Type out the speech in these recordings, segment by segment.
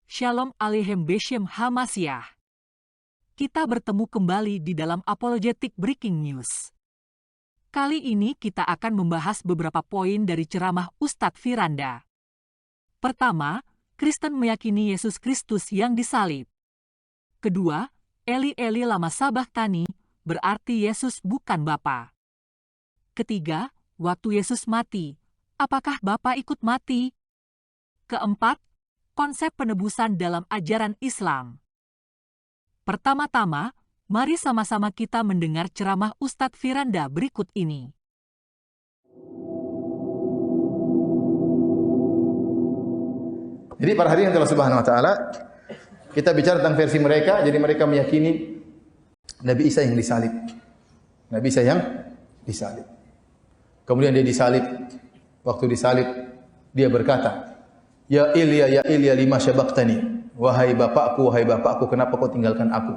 Shalom Aleichem Beshem Hamasiah. Kita bertemu kembali di dalam Apologetic Breaking News. Kali ini kita akan membahas beberapa poin dari ceramah Ustadz Firanda. Pertama, Kristen meyakini Yesus Kristus yang disalib. Kedua, Eli Eli lama sabachthani, berarti Yesus bukan Bapa. Ketiga, waktu Yesus mati, apakah Bapa ikut mati? Keempat, konsep penebusan dalam ajaran Islam. Pertama-tama, mari sama-sama kita mendengar ceramah Ustadz Firanda berikut ini. Jadi pada hari yang Allah Subhanahu wa taala kita bicara tentang versi mereka, jadi mereka meyakini Nabi Isa yang disalib. Nabi Isa yang disalib. Kemudian dia disalib. Waktu disalib dia berkata, "Ya Ilya lima sabachthani." Wahai bapakku, kenapa kau tinggalkan aku?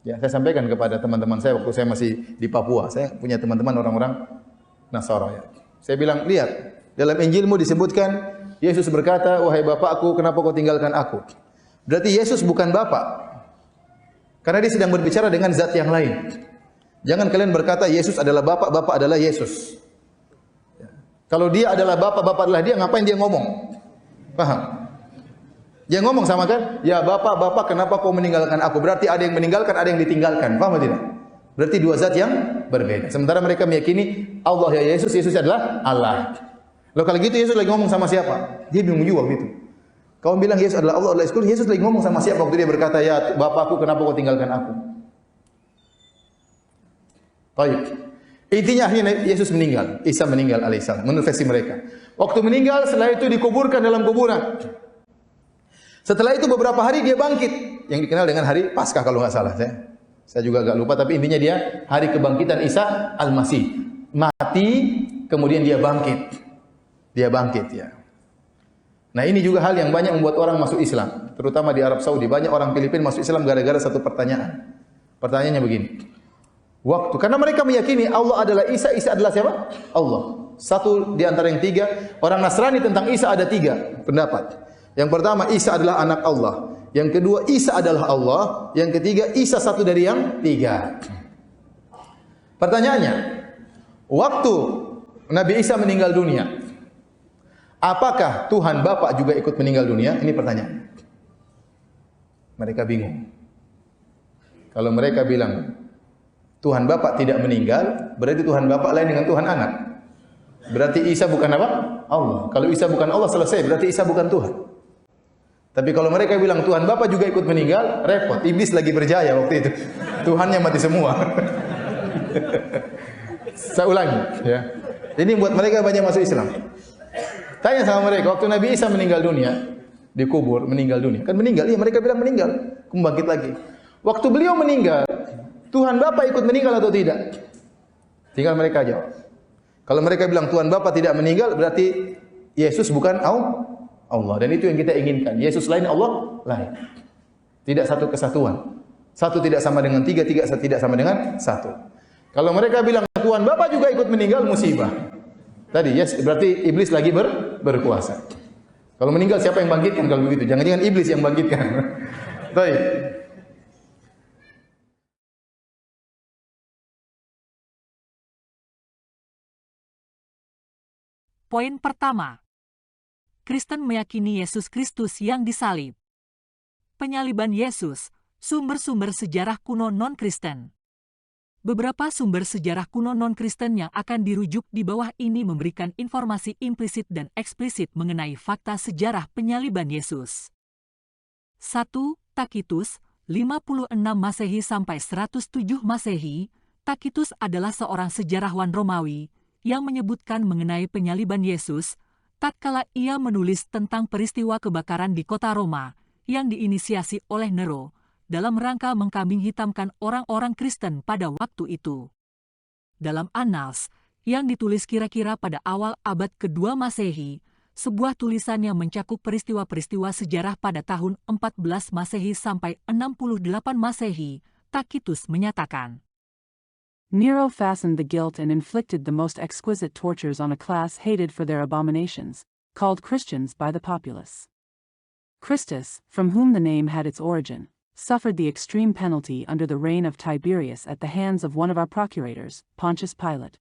Ya, saya sampaikan kepada teman-teman saya waktu saya masih di Papua. Saya punya teman-teman orang-orang Nasara ya. Saya bilang, "Lihat, dalam Injilmu disebutkan Yesus berkata, "Wahai bapakku, kenapa kau tinggalkan aku?" Berarti Yesus bukan Bapa. Karena dia sedang berbicara dengan zat yang lain. Jangan kalian berkata Yesus adalah Bapa, Bapa adalah Yesus. Kalau dia adalah Bapa, Bapa adalah dia, ngapain dia ngomong? Paham? Dia ngomong sama kan? Ya Bapa, Bapa, kenapa kau meninggalkan aku? Berarti ada yang meninggalkan, ada yang ditinggalkan. Paham atau tidak? Berarti dua zat yang berbeda. Sementara mereka meyakini Allah ya Yesus, Yesus adalah Allah. Loh kalau gitu Yesus lagi ngomong sama siapa? Dia bingung juga waktu itu. Kau bilang Yesus adalah Allah, adalah Yesus lagi ngomong sama siapa waktu dia berkata, "Ya Bapakku, kenapa kau tinggalkan aku?" Baik. Intinya akhirnya Yesus meninggal, Isa meninggal alaihissalam menurut versi mereka. Waktu meninggal setelah itu dikuburkan dalam kuburan. Setelah itu beberapa hari dia bangkit, yang dikenal dengan hari Paskah kalau nggak salah. Saya juga agak lupa, tapi intinya dia hari kebangkitan Isa Al-Masih. Mati, kemudian dia bangkit. Dia bangkit ya. Nah ini juga hal yang banyak membuat orang masuk Islam, terutama di Arab Saudi. Banyak orang Filipina masuk Islam gara-gara satu pertanyaan. Pertanyaannya begini. Karena mereka meyakini Allah adalah Isa, Isa adalah siapa? Allah. Satu di antara yang tiga. Orang Nasrani tentang Isa ada tiga pendapat. Yang pertama, Isa adalah anak Allah. Yang kedua, Isa adalah Allah. Yang ketiga, Isa satu dari yang tiga. Pertanyaannya, waktu Nabi Isa meninggal dunia, apakah Tuhan Bapa juga ikut meninggal dunia? Ini pertanyaan. Mereka bingung. Kalau mereka bilang Tuhan Bapa tidak meninggal, berarti Tuhan Bapa lain dengan Tuhan Anak. Berarti Isa bukan apa? Allah. Kalau Isa bukan Allah, selesai. Berarti Isa bukan Tuhan. Tapi kalau mereka bilang Tuhan Bapa juga ikut meninggal, repot. Iblis lagi berjaya waktu itu. Tuhannya mati semua. Saya ulangi. Ya. Ini buat mereka banyak masuk Islam. Tanya sama mereka, waktu Nabi Isa meninggal dunia, dikubur, meninggal dunia. Kan meninggal, iya mereka bilang meninggal. Bangkit lagi. Waktu beliau meninggal, Tuhan Bapa ikut meninggal atau tidak? Tinggal mereka jawab. Kalau mereka bilang Tuhan Bapa tidak meninggal, berarti Yesus bukan Allah. Dan itu yang kita inginkan. Yesus lain, Allah lain. Tidak satu kesatuan. Satu tidak sama dengan tiga, tiga tidak sama dengan satu. Kalau mereka bilang Tuhan Bapa juga ikut meninggal, musibah. Tadi, yes, berarti iblis lagi berkuasa. Kalau meninggal siapa yang bangkitkan kalau begitu? Jangan-jangan iblis yang bangkitkan. Baik. Poin pertama. Kristen meyakini Yesus Kristus yang disalib. Penyaliban Yesus, sumber-sumber sejarah kuno non-Kristen. Beberapa sumber sejarah kuno non-Kristen yang akan dirujuk di bawah ini memberikan informasi implisit dan eksplisit mengenai fakta sejarah penyaliban Yesus. 1. Tacitus, 56 Masehi sampai 107 Masehi. Tacitus adalah seorang sejarawan Romawi yang menyebutkan mengenai penyaliban Yesus tatkala ia menulis tentang peristiwa kebakaran di kota Roma yang diinisiasi oleh Nero dalam rangka mengkambing hitamkan orang-orang Kristen pada waktu itu. Dalam Annals yang ditulis kira-kira pada awal abad kedua Masehi, sebuah tulisan yang mencakup peristiwa-peristiwa sejarah pada tahun 14 Masehi sampai 68 Masehi, Tacitus menyatakan, Nero fastened the guilt and inflicted the most exquisite tortures on a class hated for their abominations, called Christians by the populace. Christus, from whom the name had its origin, suffered the extreme penalty under the reign of Tiberius at the hands of one of our procurators, Pontius Pilate.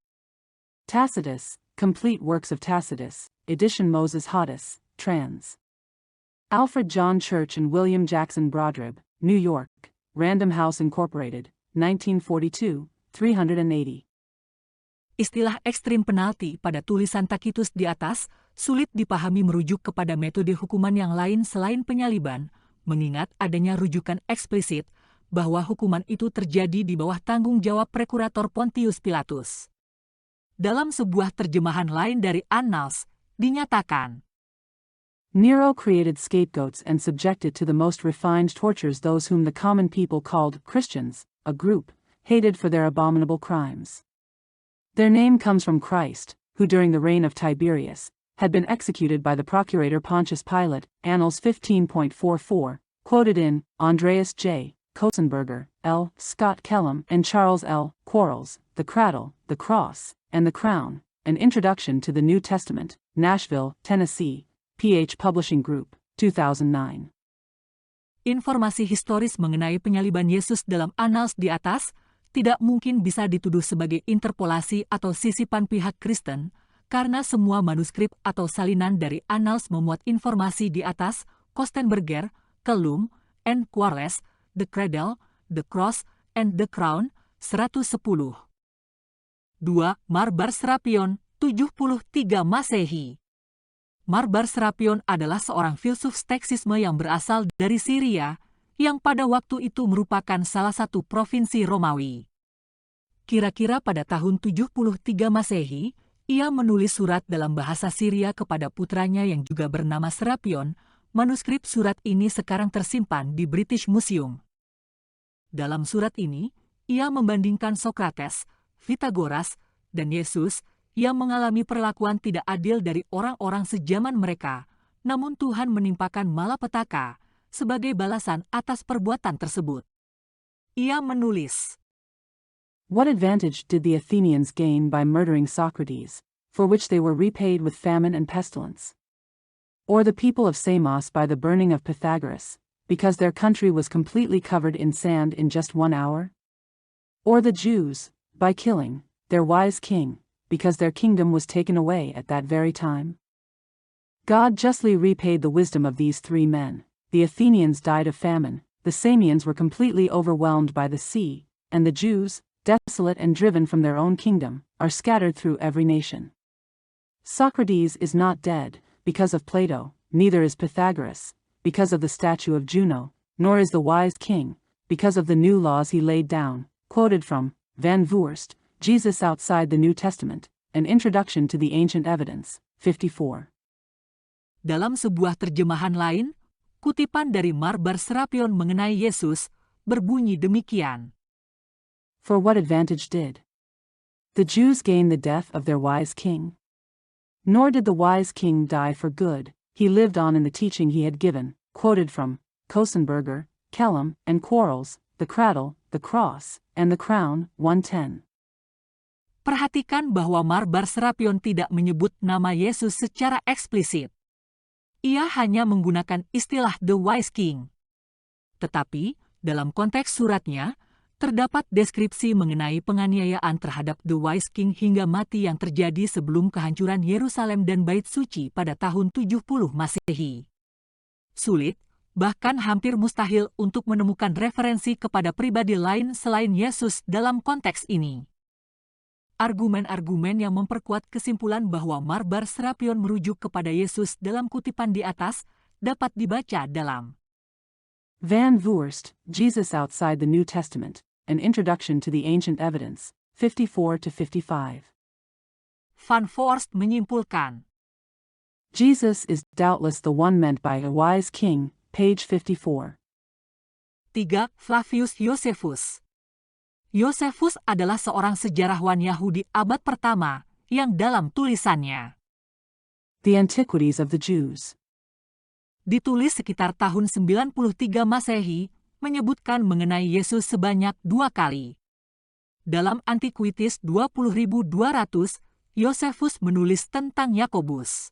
Tacitus, Complete Works of Tacitus, edition Moses Hodis, trans. Alfred John Church and William Jackson Brodrib, New York, Random House Incorporated, 1942, 380. Istilah ekstrim penalti pada tulisan Tacitus di atas sulit dipahami merujuk kepada metode hukuman yang lain selain penyaliban, mengingat adanya rujukan eksplisit bahwa hukuman itu terjadi di bawah tanggung jawab Prokurator Pontius Pilatus. Dalam sebuah terjemahan lain dari Annals, dinyatakan, Nero created scapegoats and subjected to the most refined tortures those whom the common people called Christians, a group hated for their abominable crimes. Their name comes from Christ, who during the reign of Tiberius, had been executed by the procurator Pontius Pilate, Annals 15.44, quoted in Andreas J. Kotzenberger, L. Scott Kellum, and Charles L. Quarles, The Cradle, the Cross, and the Crown, An Introduction to the New Testament, Nashville, Tennessee, PH Publishing Group, 2009. Informasi historis mengenai penyaliban Yesus dalam Annals di atas tidak mungkin bisa dituduh sebagai interpolasi atau sisipan pihak Kristen, karena semua manuskrip atau salinan dari Annals memuat informasi di atas Kostenberger, Kellum, and Quarles, The Cradle, The Cross, and The Crown, 110. 2. Marbar Serapion, 73 Masehi. Marbar Serapion adalah seorang filsuf Stoicisme yang berasal dari Syria, yang pada waktu itu merupakan salah satu provinsi Romawi. Kira-kira pada tahun 73 Masehi, ia menulis surat dalam bahasa Syria kepada putranya yang juga bernama Serapion. Manuskrip surat ini sekarang tersimpan di British Museum. Dalam surat ini, ia membandingkan Sokrates, Pythagoras, dan Yesus yang mengalami perlakuan tidak adil dari orang-orang sejaman mereka, namun Tuhan menimpakan malapetaka sebagai balasan atas perbuatan tersebut. Ia menulis, What advantage did the Athenians gain by murdering Socrates, for which they were repaid with famine and pestilence? Or the people of Samos by the burning of Pythagoras, because their country was completely covered in sand in just 1 hour? Or the Jews, by killing their wise king, because their kingdom was taken away at that very time? God justly repaid the wisdom of these 3 men. The Athenians died of famine, the Samians were completely overwhelmed by the sea, and the Jews, desolate and driven from their own kingdom, are scattered through every nation. Socrates is not dead, because of Plato, neither is Pythagoras, because of the statue of Juno, nor is the wise king, because of the new laws he laid down, quoted from Van Voorst, Jesus Outside the New Testament, An Introduction to the Ancient Evidence, 54. Dalam sebuah terjemahan lain, kutipan dari Marbar Serapion mengenai Yesus berbunyi demikian. For what advantage did the Jews gain the death of their wise king? Nor did the wise king die for good, he lived on in the teaching he had given, quoted from Kosenberger, Kellum, and Quarles, The Cradle, the Cross, and the Crown, 110. Perhatikan bahwa Marbar Serapion tidak menyebut nama Yesus secara eksplisit. Ia hanya menggunakan istilah The Wise King. Tetapi, dalam konteks suratnya, terdapat deskripsi mengenai penganiayaan terhadap The Wise King hingga mati yang terjadi sebelum kehancuran Yerusalem dan Bait Suci pada tahun 70 Masehi. Sulit, bahkan hampir mustahil untuk menemukan referensi kepada pribadi lain selain Yesus dalam konteks ini. Argumen-argumen yang memperkuat kesimpulan bahwa Marbar Serapion merujuk kepada Yesus dalam kutipan di atas dapat dibaca dalam Van Voorst, Jesus Outside the New Testament, An Introduction to the Ancient Evidence, 54-55. Van Voorst menyimpulkan, Jesus is doubtless the one meant by a wise king, page 54. 3. Flavius Josephus. Josephus adalah seorang sejarawan Yahudi abad pertama yang dalam tulisannya The Antiquities of the Jews, ditulis sekitar tahun 93 Masehi, menyebutkan mengenai Yesus sebanyak 2 kali. Dalam Antiquities 20.200, Josephus menulis tentang Yakobus,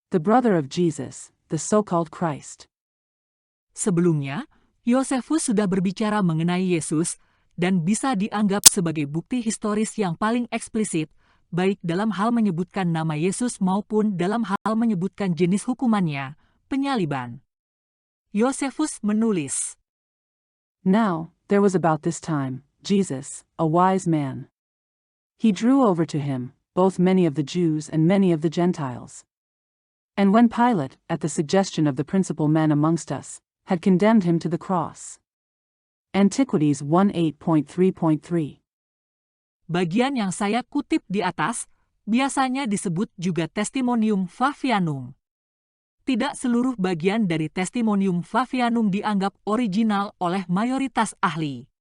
the brother of Jesus, the so-called Christ. Sebelumnya, Yosefus sudah berbicara mengenai Yesus dan bisa dianggap sebagai bukti historis yang paling eksplisit, baik dalam hal menyebutkan nama Yesus maupun dalam hal menyebutkan jenis hukumannya, penyaliban. Yosefus menulis, Now, there was about this time, Jesus, a wise man. He drew over to him, both many of the Jews and many of the Gentiles. And when Pilate, at the suggestion of the principal men amongst us, had condemned him to the cross. Antiquities 18.3.3. Bagian yang saya kutip di atas biasanya disebut juga Testimonium Flavianum. Tidak seluruh bagian dari Testimonium Flavianum dianggap original oleh mayoritas ahli.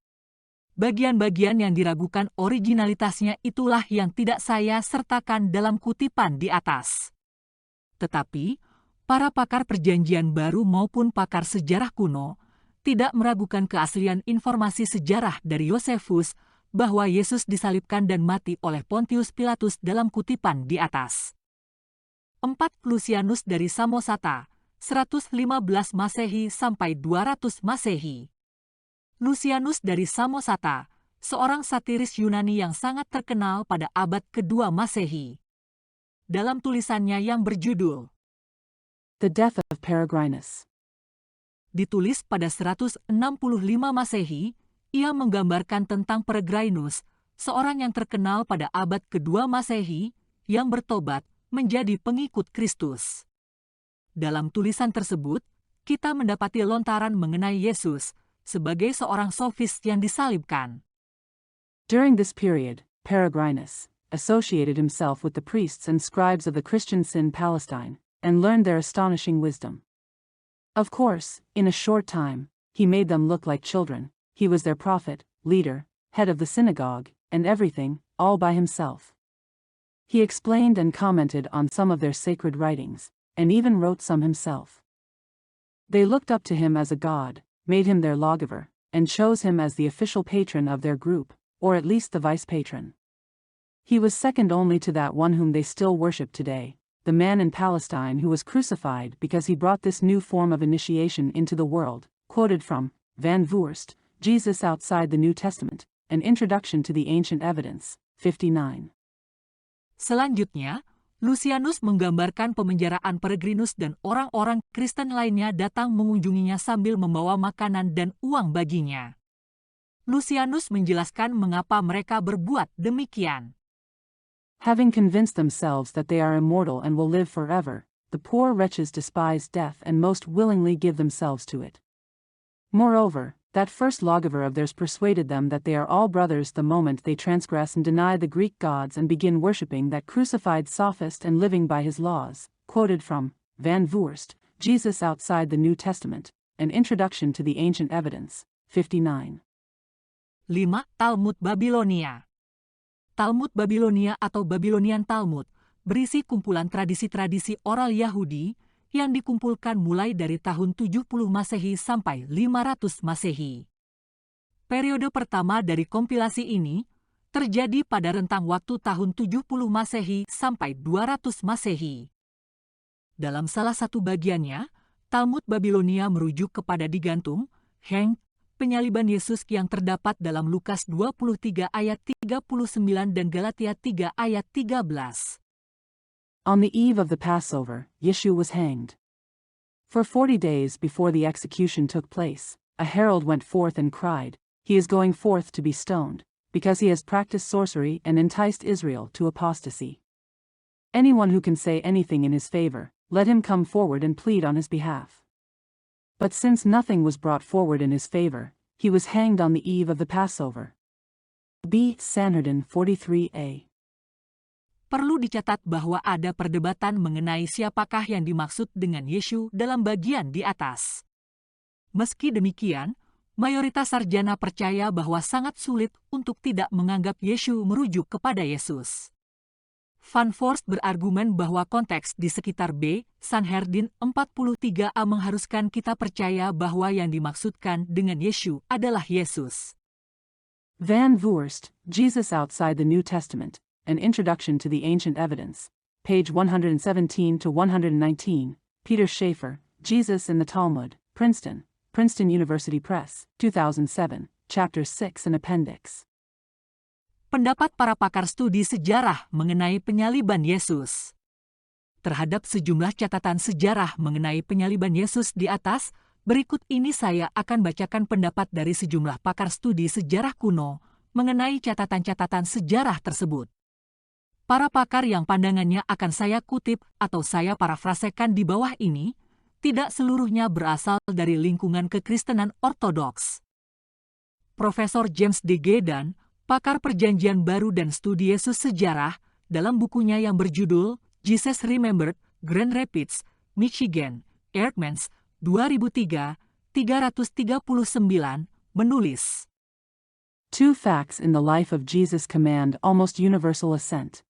Bagian-bagian yang diragukan originalitasnya itulah yang tidak saya sertakan dalam kutipan di atas. Tetapi, para pakar Perjanjian Baru maupun pakar sejarah kuno tidak meragukan keaslian informasi sejarah dari Yosefus bahwa Yesus disalibkan dan mati oleh Pontius Pilatus dalam kutipan di atas. 4 Lucianus dari Samosata, 115 Masehi sampai 200 Masehi. Lucianus dari Samosata, seorang satiris Yunani yang sangat terkenal pada abad kedua Masehi. Dalam tulisannya yang berjudul The Death of Peregrinus. Ditulis pada 165 Masehi, ia menggambarkan tentang Peregrinus, seorang yang terkenal pada abad kedua Masehi, yang bertobat menjadi pengikut Kristus. Dalam tulisan tersebut, kita mendapati lontaran mengenai Yesus sebagai seorang sofis yang disalibkan. During this period, Peregrinus associated himself with the priests and scribes of the Christians in Palestine, and learned their astonishing wisdom. Of course, in a short time, he made them look like children. He was their prophet, leader, head of the synagogue, and everything, all by himself. He explained and commented on some of their sacred writings, and even wrote some himself. They looked up to him as a god, made him their lawgiver, and chose him as the official patron of their group, or at least the vice-patron. He was second only to that one whom they still worship today, the man in Palestine who was crucified because he brought this new form of initiation into the world, quoted from Van Voorst, Jesus Outside the New Testament, An Introduction to the Ancient Evidence, 59. Selanjutnya, Lucianus menggambarkan pemenjaraan Peregrinus dan orang-orang Kristen lainnya datang mengunjunginya sambil membawa makanan dan uang baginya. Lucianus menjelaskan mengapa mereka berbuat demikian. Having convinced themselves that they are immortal and will live forever, the poor wretches despise death and most willingly give themselves to it. Moreover, that first lawgiver of theirs persuaded them that they are all brothers the moment they transgress and deny the Greek gods and begin worshipping that crucified sophist and living by his laws, quoted from Van Voorst, Jesus Outside the New Testament, An Introduction to the Ancient Evidence, 59. 5. Talmud Babilonia. Talmud Babilonia atau Babylonian Talmud berisi kumpulan tradisi-tradisi oral Yahudi yang dikumpulkan mulai dari tahun 70 Masehi sampai 500 Masehi. Periode pertama dari kompilasi ini terjadi pada rentang waktu tahun 70 Masehi sampai 200 Masehi. Dalam salah satu bagiannya, Talmud Babilonia merujuk kepada digantung, heng, penyaliban Yesus yang terdapat dalam Lukas 23 ayat 39 dan Galatia 3 ayat 13. On the eve of the Passover, Yeshua was hanged. For 40 days before the execution took place, a herald went forth and cried, "He is going forth to be stoned, because he has practiced sorcery and enticed Israel to apostasy. Anyone who can say anything in his favor, let him come forward and plead on his behalf." But since nothing was brought forward in his favor, he was hanged on the eve of the Passover. B. Sanhedrin 43a. Perlu dicatat bahwa ada perdebatan mengenai siapakah yang dimaksud dengan Yesus dalam bagian di atas. Meski demikian, mayoritas sarjana percaya bahwa sangat sulit untuk tidak menganggap Yesus merujuk kepada Yesus. Van Voorst berargumen bahwa konteks di sekitar B. Sanhedrin 43a mengharuskan kita percaya bahwa yang dimaksudkan dengan Yesus adalah Yesus. Van Voorst, Jesus Outside the New Testament, An Introduction to the Ancient Evidence, page 117 to 119, Peter Schaeffer, Jesus in the Talmud, Princeton, Princeton University Press, 2007, Chapter 6 and Appendix. Pendapat para pakar studi sejarah mengenai penyaliban Yesus. Terhadap sejumlah catatan sejarah mengenai penyaliban Yesus di atas, berikut ini saya akan bacakan pendapat dari sejumlah pakar studi sejarah kuno mengenai catatan-catatan sejarah tersebut. Para pakar yang pandangannya akan saya kutip atau saya parafrasekan di bawah ini, tidak seluruhnya berasal dari lingkungan kekristenan ortodoks. Profesor James D. Gaydon, pakar Perjanjian Baru dan Studi Yesus Sejarah, dalam bukunya yang berjudul Jesus Remembered, Grand Rapids, Michigan, Eerdmans, 2003, 339, menulis, Two facts in the life of Jesus command almost universal assent.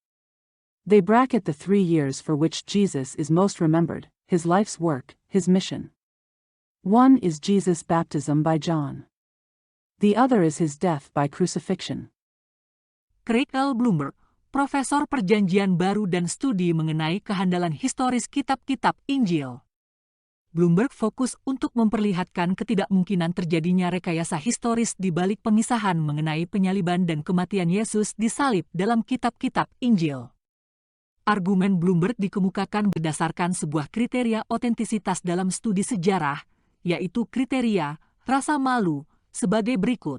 They bracket the 3 years for which Jesus is most remembered, his life's work, his mission. One is Jesus' baptism by John. The other is his death by crucifixion. Craig L. Blomberg, Profesor Perjanjian Baru dan Studi mengenai kehandalan historis kitab-kitab Injil. Blomberg fokus untuk memperlihatkan ketidakmungkinan terjadinya rekayasa historis di balik pemisahan mengenai penyaliban dan kematian Yesus disalib dalam kitab-kitab Injil. Argumen Blomberg dikemukakan berdasarkan sebuah kriteria otentisitas dalam studi sejarah, yaitu kriteria rasa malu, sebagai berikut.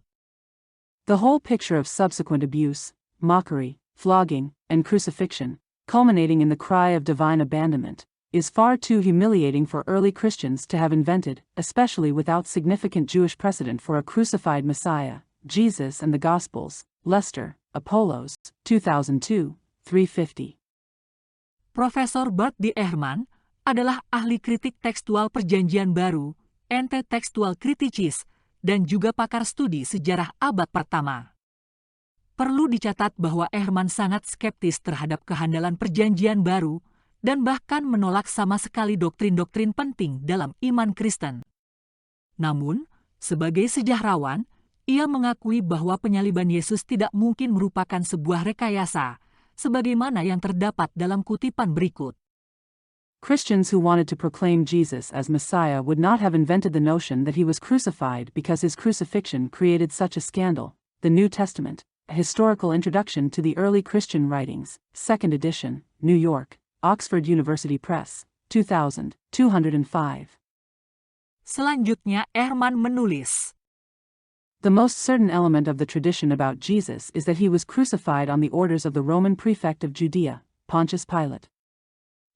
The whole picture of subsequent abuse, mockery, flogging, and crucifixion, culminating in the cry of divine abandonment, is far too humiliating for early Christians to have invented, especially without significant Jewish precedent for a crucified Messiah, Jesus and the Gospels, Lester, Apollos, 2002, 350. Profesor Bart D. Ehrman adalah ahli kritik tekstual Perjanjian Baru, ente tekstual kriticis, dan juga pakar studi sejarah abad pertama. Perlu dicatat bahwa Ehrman sangat skeptis terhadap kehandalan Perjanjian Baru dan bahkan menolak sama sekali doktrin-doktrin penting dalam iman Kristen. Namun, sebagai sejahrawan, ia mengakui bahwa penyaliban Yesus tidak mungkin merupakan sebuah rekayasa, sebagaimana yang terdapat dalam kutipan berikut. Christians who wanted to proclaim Jesus as Messiah would not have invented the notion that he was crucified because his crucifixion created such a scandal. The New Testament, A Historical Introduction to the Early Christian Writings, 2nd edition, New York, Oxford University Press, 2000, 205. Selanjutnya Ehrman menulis, The most certain element of the tradition about Jesus is that he was crucified on the orders of the Roman prefect of Judea, Pontius Pilate.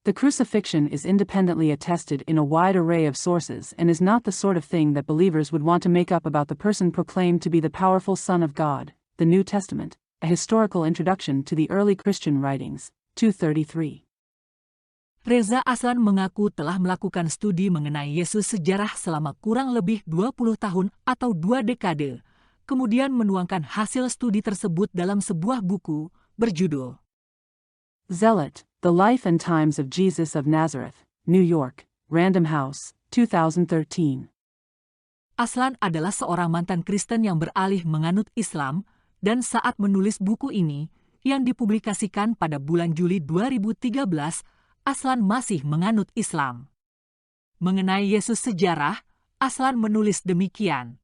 The crucifixion is independently attested in a wide array of sources and is not the sort of thing that believers would want to make up about the person proclaimed to be the powerful Son of God. The New Testament, A Historical Introduction to the Early Christian Writings, 233. Reza Aslan mengaku telah melakukan studi mengenai Yesus sejarah selama kurang lebih 20 tahun atau 2 dekade, kemudian menuangkan hasil studi tersebut dalam sebuah buku berjudul Zealot, The Life and Times of Jesus of Nazareth, New York, Random House, 2013. Aslan adalah seorang mantan Kristen yang beralih menganut Islam, dan saat menulis buku ini, yang dipublikasikan pada bulan Juli 2013, Aslan masih menganut Islam. Mengenai Yesus sejarah, Aslan menulis demikian.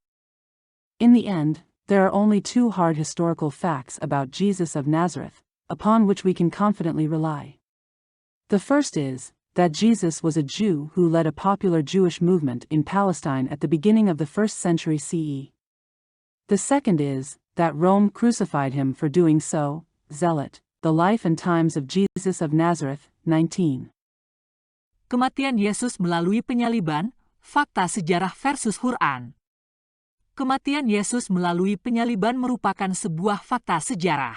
In the end, there are only 2 hard historical facts about Jesus of Nazareth, upon which we can confidently rely. The first is that Jesus was a Jew who led a popular Jewish movement in Palestine at the beginning of the 1st century CE. The second is that Rome crucified him for doing so. Zealot, The Life and Times of Jesus of Nazareth, 19. Kematian Yesus melalui penyaliban, fakta sejarah versus Quran. Kematian Yesus melalui penyaliban merupakan sebuah fakta sejarah.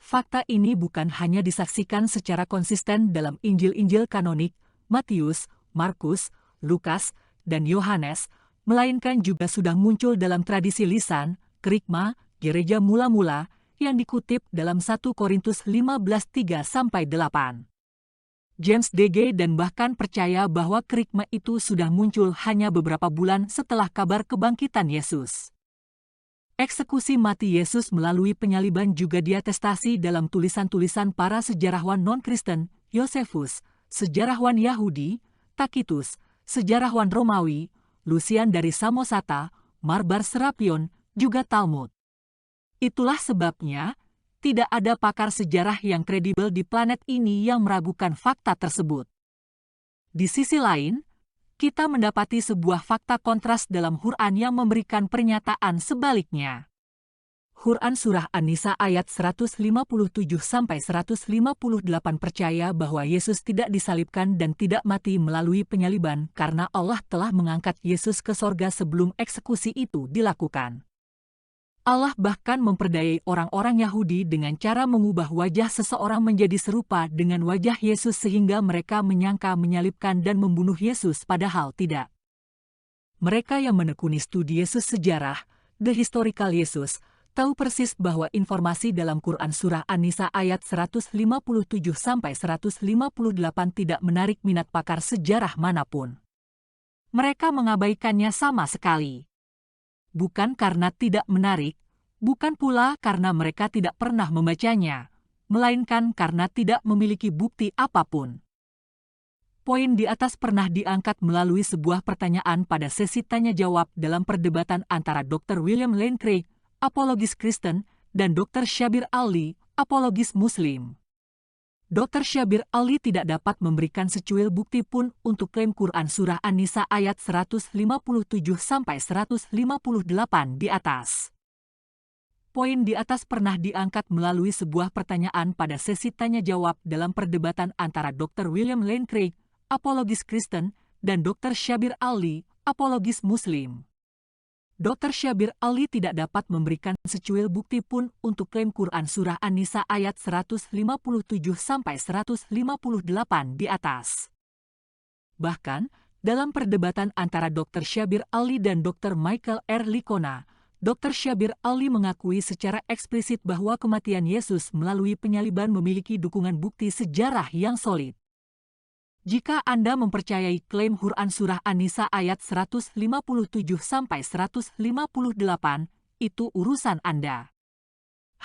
Fakta ini bukan hanya disaksikan secara konsisten dalam Injil-Injil kanonik, Matius, Markus, Lukas, dan Yohanes, melainkan juga sudah muncul dalam tradisi lisan, kerikma, gereja mula-mula, yang dikutip dalam 1 Korintus 15:3-8. James D. Gaydon bahkan percaya bahwa kerikma itu sudah muncul hanya beberapa bulan setelah kabar kebangkitan Yesus. Eksekusi mati Yesus melalui penyaliban juga diatestasi dalam tulisan-tulisan para sejarawan non-Kristen, Yosefus, sejarawan Yahudi, Tacitus, sejarawan Romawi, Lucian dari Samosata, Marbar Serapion, juga Talmud. Itulah sebabnya, tidak ada pakar sejarah yang kredibel di planet ini yang meragukan fakta tersebut. Di sisi lain, kita mendapati sebuah fakta kontras dalam Quran yang memberikan pernyataan sebaliknya. Quran Surah An-Nisa ayat 157-158 percaya bahwa Yesus tidak disalibkan dan tidak mati melalui penyaliban karena Allah telah mengangkat Yesus ke sorga sebelum eksekusi itu dilakukan. Allah bahkan memperdayai orang-orang Yahudi dengan cara mengubah wajah seseorang menjadi serupa dengan wajah Yesus sehingga mereka menyangka menyalibkan dan membunuh Yesus padahal tidak. Mereka yang menekuni studi Yesus sejarah, The Historical Jesus, tahu persis bahwa informasi dalam Quran Surah An-Nisa ayat 157-158 tidak menarik minat pakar sejarah manapun. Mereka mengabaikannya sama sekali. Bukan karena tidak menarik, bukan pula karena mereka tidak pernah membacanya, melainkan karena tidak memiliki bukti apapun. Poin di atas pernah diangkat melalui sebuah pertanyaan pada sesi tanya-jawab dalam perdebatan antara Dr. William Lane Craig, apologis Kristen, dan Dr. Shabir Ali, apologis Muslim. Dr. Shabir Ali tidak dapat memberikan secuil bukti pun untuk klaim Quran Surah An-Nisa ayat 157-158 di atas. Poin di atas pernah diangkat melalui sebuah pertanyaan pada sesi tanya-jawab dalam perdebatan antara Dr. William Lane Craig, apologis Kristen, dan Dr. Shabir Ali, apologis Muslim. Dr. Shabir Ali tidak dapat memberikan secuil bukti pun untuk klaim Quran Surah An-Nisa ayat 157-158 di atas. Bahkan, dalam perdebatan antara Dr. Shabir Ali dan Dr. Michael R. Licona, Dr. Shabir Ali mengakui secara eksplisit bahwa kematian Yesus melalui penyaliban memiliki dukungan bukti sejarah yang solid. Jika Anda mempercayai klaim Quran Surah An-Nisa ayat 157-158, itu urusan Anda.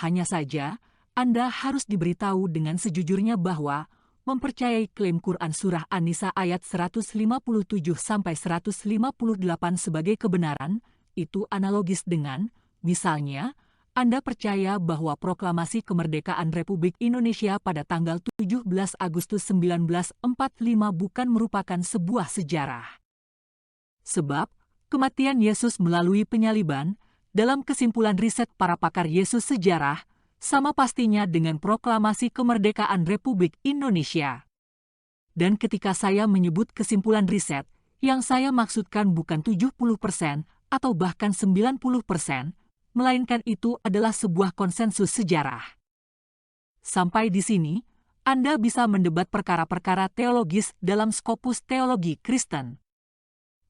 Hanya saja, Anda harus diberitahu dengan sejujurnya bahwa mempercayai klaim Quran Surah An-Nisa ayat 157-158 sebagai kebenaran, itu analogis dengan, misalnya, Anda percaya bahwa proklamasi kemerdekaan Republik Indonesia pada tanggal 17 Agustus 1945 bukan merupakan sebuah sejarah. Sebab, kematian Yesus melalui penyaliban, dalam kesimpulan riset para pakar Yesus sejarah, sama pastinya dengan proklamasi kemerdekaan Republik Indonesia. Dan ketika saya menyebut kesimpulan riset, yang saya maksudkan bukan 70% atau bahkan 90%, melainkan itu adalah sebuah konsensus sejarah. Sampai di sini, Anda bisa mendebat perkara-perkara teologis dalam skopus teologi Kristen.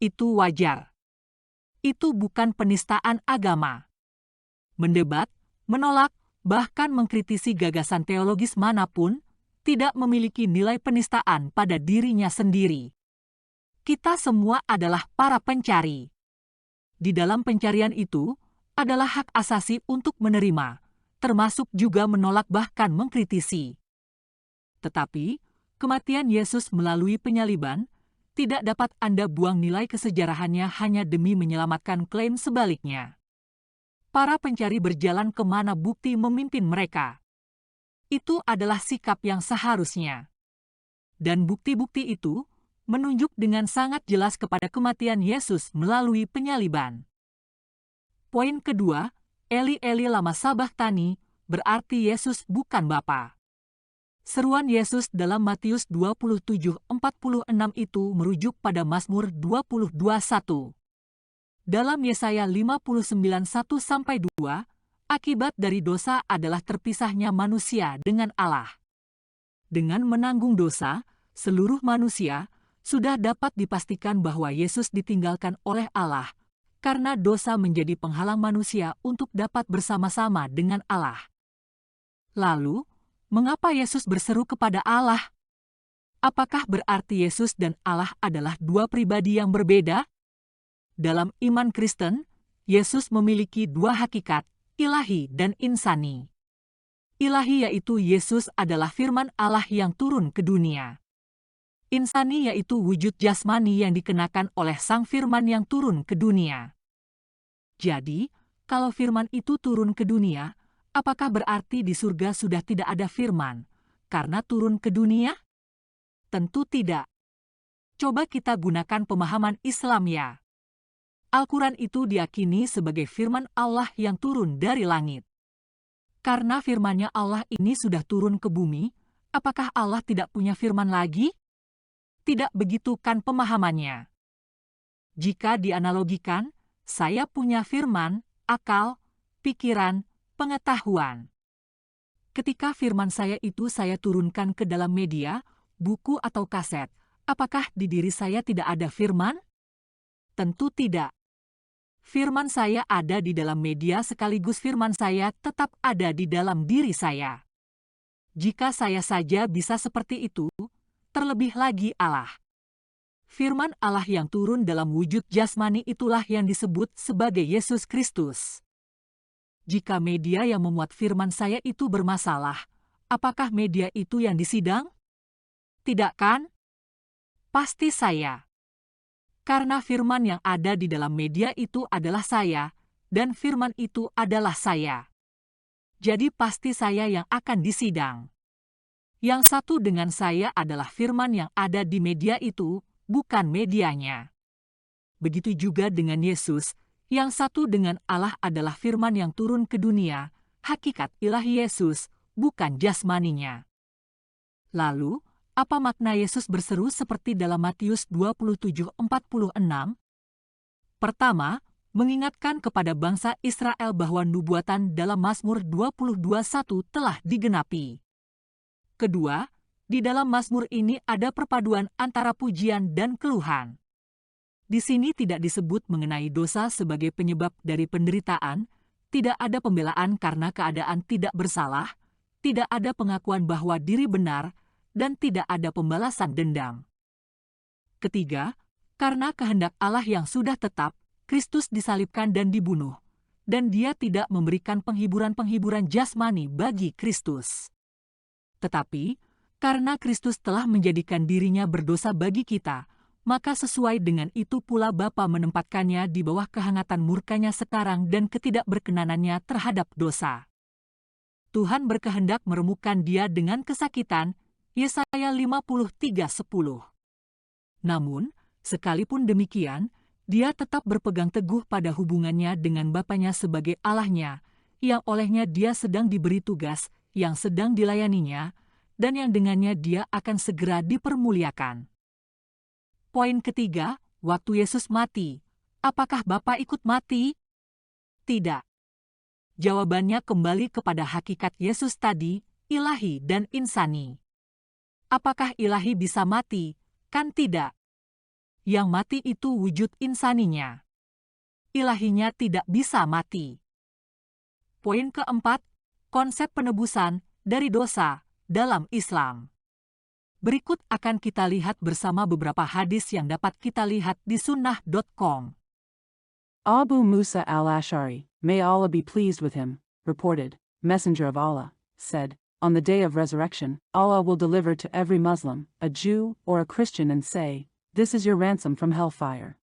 Itu wajar. Itu bukan penistaan agama. Mendebat, menolak, bahkan mengkritisi gagasan teologis manapun, tidak memiliki nilai penistaan pada dirinya sendiri. Kita semua adalah para pencari. Di dalam pencarian itu, adalah hak asasi untuk menerima, termasuk juga menolak bahkan mengkritisi. Tetapi, kematian Yesus melalui penyaliban, tidak dapat Anda buang nilai kesejarahannya hanya demi menyelamatkan klaim sebaliknya. Para pencari berjalan kemana bukti memimpin mereka. Itu adalah sikap yang seharusnya. Dan bukti-bukti itu menunjuk dengan sangat jelas kepada kematian Yesus melalui penyaliban. Poin kedua, Eli Eli lama sabachthani, berarti Yesus bukan Bapa. Seruan Yesus dalam Matius 27:46 itu merujuk pada Mazmur 22:1. Dalam Yesaya 59:1-2, akibat dari dosa adalah terpisahnya manusia dengan Allah. Dengan menanggung dosa, seluruh manusia sudah dapat dipastikan bahwa Yesus ditinggalkan oleh Allah, karena dosa menjadi penghalang manusia untuk dapat bersama-sama dengan Allah. Lalu, mengapa Yesus berseru kepada Allah? Apakah berarti Yesus dan Allah adalah dua pribadi yang berbeda? Dalam iman Kristen, Yesus memiliki dua hakikat, ilahi dan insani. Ilahi yaitu Yesus adalah firman Allah yang turun ke dunia. Insani yaitu wujud jasmani yang dikenakan oleh Sang Firman yang turun ke dunia. Jadi, kalau firman itu turun ke dunia, apakah berarti di surga sudah tidak ada firman karena turun ke dunia? Tentu tidak. Coba kita gunakan pemahaman Islam ya. Al-Quran itu diyakini sebagai firman Allah yang turun dari langit. Karena firman-Nya Allah ini sudah turun ke bumi, apakah Allah tidak punya firman lagi? Tidak begitu kan pemahamannya. Jika dianalogikan, saya punya firman, akal, pikiran, pengetahuan. Ketika firman saya itu saya turunkan ke dalam media, buku atau kaset, apakah di diri saya tidak ada firman? Tentu tidak. Firman saya ada di dalam media sekaligus firman saya tetap ada di dalam diri saya. Jika saya saja bisa seperti itu, terlebih lagi Allah. Firman Allah yang turun dalam wujud jasmani itulah yang disebut sebagai Yesus Kristus. Jika media yang memuat firman saya itu bermasalah, apakah media itu yang disidang? Tidak kan? Pasti saya. Karena firman yang ada di dalam media itu adalah saya, dan firman itu adalah saya. Jadi pasti saya yang akan disidang. Yang satu dengan saya adalah firman yang ada di media itu, bukan medianya. Begitu juga dengan Yesus, yang satu dengan Allah adalah firman yang turun ke dunia, hakikat ilahi Yesus, bukan jasmaninya. Lalu, apa makna Yesus berseru seperti dalam Matius 27:46? Pertama, mengingatkan kepada bangsa Israel bahwa nubuatan dalam Mazmur 22:1 telah digenapi. Kedua, di dalam Mazmur ini ada perpaduan antara pujian dan keluhan. Di sini tidak disebut mengenai dosa sebagai penyebab dari penderitaan, tidak ada pembelaan karena keadaan tidak bersalah, tidak ada pengakuan bahwa diri benar, dan tidak ada pembalasan dendam. Ketiga, karena kehendak Allah yang sudah tetap, Kristus disalibkan dan dibunuh, dan Dia tidak memberikan penghiburan-penghiburan jasmani bagi Kristus. Tetapi, karena Kristus telah menjadikan dirinya berdosa bagi kita, maka sesuai dengan itu pula Bapa menempatkannya di bawah kehangatan murkanya sekarang dan ketidakberkenanannya terhadap dosa. Tuhan berkehendak meremukkan Dia dengan kesakitan, Yesaya 53:10. Namun, sekalipun demikian, Dia tetap berpegang teguh pada hubungannya dengan Bapanya sebagai Allahnya, yang olehnya Dia sedang diberi tugas, yang sedang dilayaninya, dan yang dengannya Dia akan segera dipermuliakan. Poin ketiga, waktu Yesus mati, apakah Bapa ikut mati? Tidak. Jawabannya kembali kepada hakikat Yesus tadi, ilahi dan insani. Apakah ilahi bisa mati? Kan tidak. Yang mati itu wujud insaninya. Ilahinya tidak bisa mati. Poin keempat, konsep penebusan dari dosa dalam Islam. Berikut akan kita lihat bersama beberapa hadis yang dapat kita lihat di sunnah.com. Abu Musa al-Ash'ari, may Allah be pleased with him, reported, Messenger of Allah, said, on the day of resurrection, Allah will deliver to every Muslim, a Jew, or a Christian and say, this is your ransom from hellfire.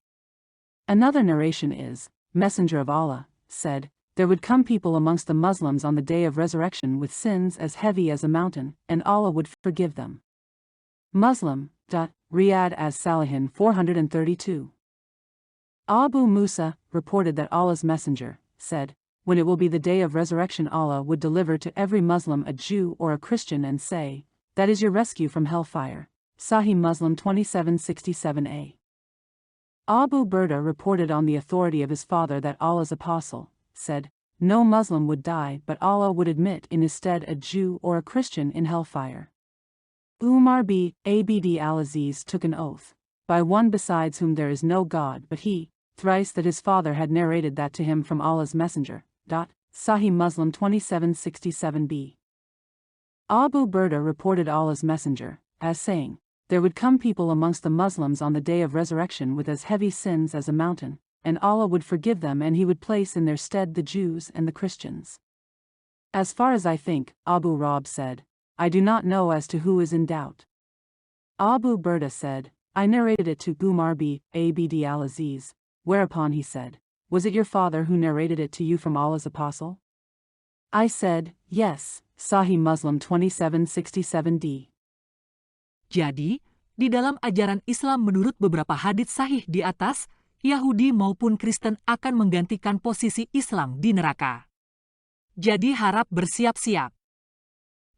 Another narration is, Messenger of Allah, said, there would come people amongst the Muslims on the day of resurrection with sins as heavy as a mountain, and Allah would forgive them. Muslim. Riyad as-Salihin 432. Abu Musa reported that Allah's Messenger said, when it will be the day of resurrection, Allah would deliver to every Muslim a Jew or a Christian and say, that is your rescue from hellfire. Sahih Muslim 2767a. Abu Burda reported on the authority of his father that Allah's apostle said, no Muslim would die but Allah would admit in his stead a Jew or a Christian in hellfire. Umar b. Abd al-Aziz took an oath, by one besides whom there is no God but he, thrice that his father had narrated that to him from Allah's Messenger. Sahih Muslim 2767b. Abu Burda reported Allah's Messenger as saying, there would come people amongst the Muslims on the day of resurrection with as heavy sins as a mountain, and Allah would forgive them and He would place in their stead the Jews and the Christians. As far as I think, Abu Rab said, I do not know as to who is in doubt. Abu Burda said, I narrated it to Umar Abd al-Aziz, whereupon he said, was it your father who narrated it to you from Allah's apostle? I said, yes, Sahih Muslim 2767d. Jadi, di dalam ajaran Islam menurut beberapa hadits sahih di atas, Yahudi maupun Kristen akan menggantikan posisi Islam di neraka. Jadi harap bersiap-siap.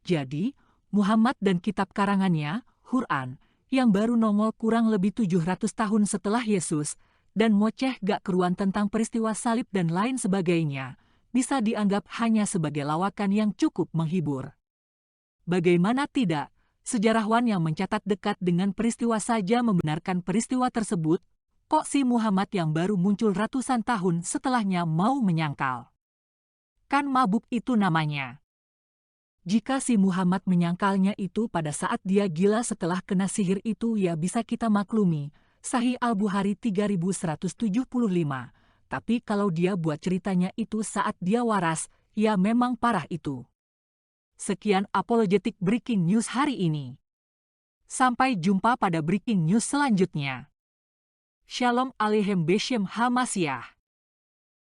Jadi, Muhammad dan kitab karangannya, Quran, yang baru nongol kurang lebih 700 tahun setelah Yesus, dan moceh gak keruan tentang peristiwa salib dan lain sebagainya, bisa dianggap hanya sebagai lawakan yang cukup menghibur. Bagaimana tidak, sejarawan yang mencatat dekat dengan peristiwa saja membenarkan peristiwa tersebut, kok si Muhammad yang baru muncul ratusan tahun setelahnya mau menyangkal? Kan mabuk itu namanya. Jika si Muhammad menyangkalnya itu pada saat dia gila setelah kena sihir itu ya bisa kita maklumi, Sahih Al-Bukhari 3175. Tapi kalau dia buat ceritanya itu saat dia waras, ya memang parah itu. Sekian Apologetic Breaking News hari ini. Sampai jumpa pada Breaking News selanjutnya. Shalom Aleichem Beshem HaMashiach.